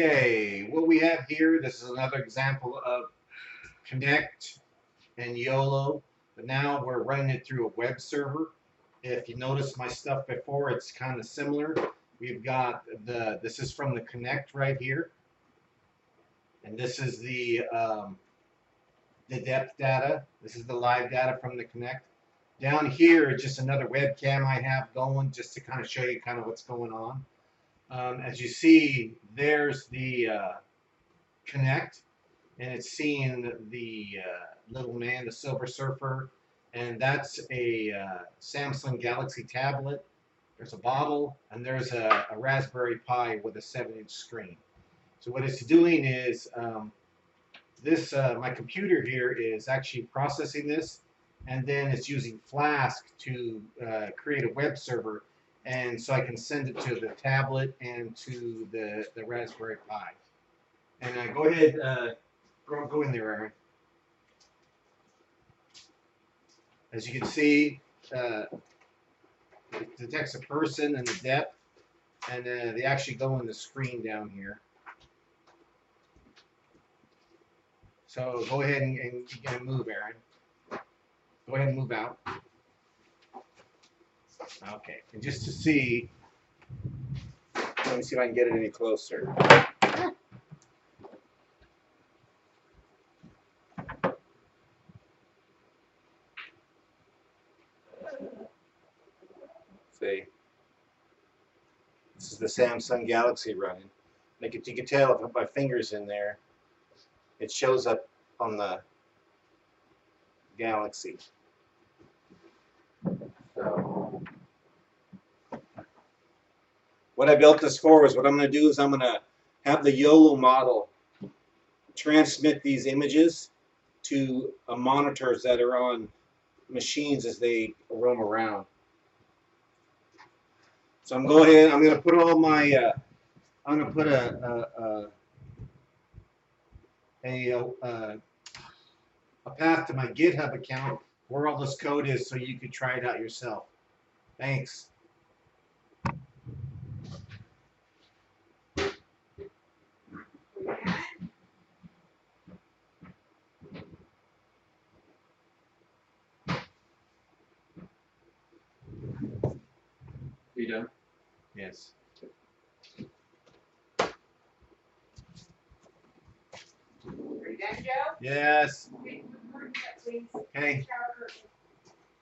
Okay, what we have here, this is another example of Kinect and YOLO, but now we're running it through a web server. If you notice my stuff before, it's kind of similar. We've got this is from the Kinect right here, and this is the depth data. This is the live data from the Kinect. Down here, just another webcam I have going just to kind of show you kind of what's going on. As you see, there's the Kinect, and it's seeing the little man, the Silver Surfer, and that's a Samsung Galaxy tablet. There's a bottle, and there's a Raspberry Pi with a 7-inch screen. So what it's doing is my computer here is actually processing this, and then it's using Flask to create a web server, and so I can send it to the tablet and to the Raspberry Pi. And go ahead, go in there, Aaron. As you can see, it detects a person and the depth, and they actually go in the screen down here. So go ahead and move, Aaron. Go ahead and move out. Okay, and just to see, let me see if I can get it any closer. See, this is the Samsung Galaxy running. Like you can tell if I put my fingers in there, it shows up on the Galaxy. So, what I built this for is what I'm going to do is I'm going to have the YOLO model transmit these images to monitors that are on machines as they roam around. So I'm going to put all my, I'm going to put a path to my GitHub account where all this code is so you could try it out yourself. Thanks. You done? Yes. Are you done, Joe? Yes. Okay, Okay. shower curtain.